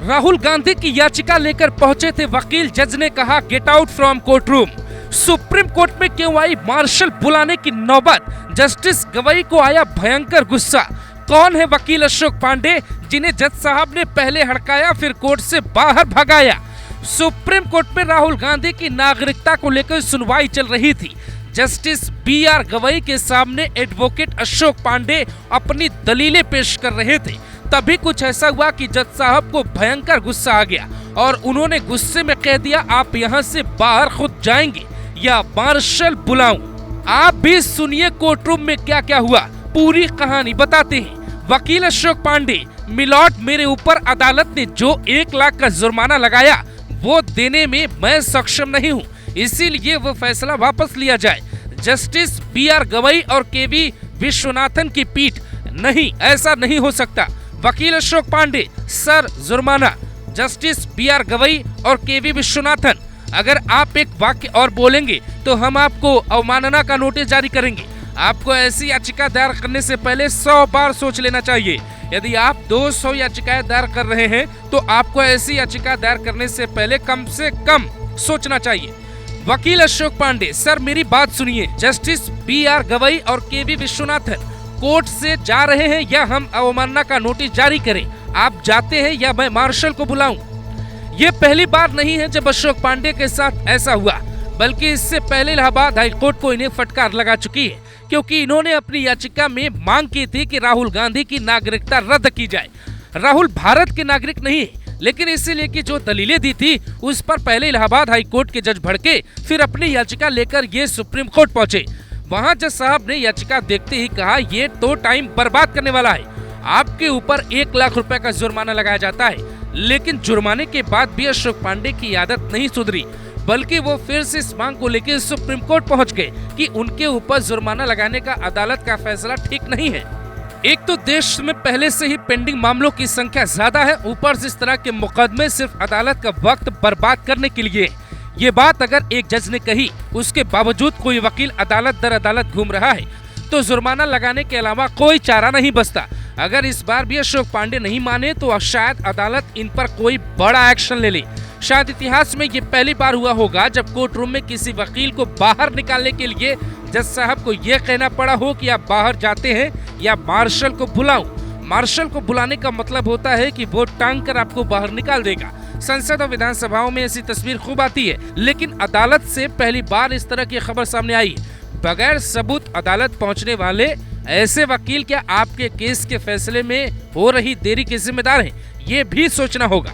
राहुल गांधी की याचिका लेकर पहुंचे थे वकील। जज ने कहा get out from court room. Supreme court में क्यों आई मार्शल बुलाने की नौबत? जस्टिस गवई को आया भयंकर गुस्सा। कौन है वकील अशोक पांडे जिन्हें जज साहब ने पहले हड़काया फिर कोर्ट से बाहर भगाया? सुप्रीम कोर्ट में राहुल गांधी की नागरिकता को लेकर सुनवाई चल रही थी। Justice B R. गवई के सामने एडवोकेट अशोक पांडे अपनी दलीलें पेश कर रहे थे। तभी कुछ ऐसा हुआ कि जज साहब को भयंकर गुस्सा आ गया और उन्होंने गुस्से में कह दिया, आप यहाँ से बाहर खुद जाएंगे या मार्शल बुलाऊं? आप भी सुनिए कोर्ट रूम में क्या क्या हुआ, पूरी कहानी बताते हैं। वकील अशोक पांडे, मिलॉर्ड, मेरे ऊपर अदालत ने जो 1 लाख का जुर्माना लगाया वो देने में मैं सक्षम नहीं हूँ, इसीलिए वो फैसला वापस लिया जाए। Justice B R. गवई और के.वी. विश्वनाथन की पीठ, नहीं, ऐसा नहीं हो सकता। वकील अशोक पांडे, सर जुर्माना। Justice B R. गवई और के.वी. विश्वनाथन, अगर आप एक वाक्य और बोलेंगे तो हम आपको अवमानना का नोटिस जारी करेंगे। आपको ऐसी याचिका दायर करने से पहले 100 बार सोच लेना चाहिए। यदि आप 200 याचिकाएं दायर कर रहे हैं तो आपको ऐसी याचिका दायर करने से पहले कम से कम सोचना चाहिए। वकील अशोक पांडे, सर मेरी बात सुनिए। Justice B R. गवई और के.वी. विश्वनाथन, कोर्ट से जा रहे हैं या हम अवमानना का नोटिस जारी करें? आप जाते हैं या मैं मार्शल को बुलाऊं? ये पहली बार नहीं है जब अशोक पांडे के साथ ऐसा हुआ, बल्कि इससे पहले इलाहाबाद हाईकोर्ट को इन्हें फटकार लगा चुकी है, क्योंकि इन्होंने अपनी याचिका में मांग की थी कि राहुल गांधी की नागरिकता रद्द की जाए। राहुल भारत के नागरिक नहीं है, लेकिन इसीलिए कि जो दलीलें दी थी उस पर पहले इलाहाबाद हाईकोर्ट के जज भड़के, फिर अपनी याचिका लेकर ये सुप्रीम कोर्ट पहुंचे। वहां जज साहब ने याचिका देखते ही कहा, ये तो टाइम बर्बाद करने वाला है। आपके ऊपर 1 लाख रुपए का जुर्माना लगाया जाता है, लेकिन जुर्माने के बाद भी अशोक पांडे की आदत नहीं सुधरी, बल्कि वो फिर से इस मांग को लेकर सुप्रीम कोर्ट पहुंच गए कि उनके ऊपर जुर्माना लगाने का अदालत का फैसला ठीक नहीं है। एक तो देश में पहले से ही पेंडिंग मामलों की संख्या ज्यादा है, ऊपर से इस तरह के मुकदमे सिर्फ अदालत का वक्त बर्बाद करने के लिए। ये बात अगर एक जज ने कही, उसके बावजूद कोई वकील अदालत दर अदालत घूम रहा है, तो जुर्माना लगाने के अलावा कोई चारा नहीं बचता। अगर इस बार भी अशोक पांडे नहीं माने तो शायद अदालत इन पर कोई बड़ा एक्शन ले ले। शायद इतिहास में ये पहली बार हुआ होगा जब कोर्ट रूम में किसी वकील को बाहर निकालने के लिए जज साहब को ये कहना पड़ा हो कि आप बाहर जाते हैं या मार्शल को बुलाऊं। मार्शल को बुलाने का मतलब होता है कि वो टांग कर आपको बाहर निकाल देगा। संसद और विधानसभाओं में ऐसी तस्वीर खूब आती है, लेकिन अदालत से पहली बार इस तरह की खबर सामने आई। बगैर सबूत अदालत पहुंचने वाले ऐसे वकील क्या आपके केस के फैसले में हो रही देरी के जिम्मेदार हैं? ये भी सोचना होगा।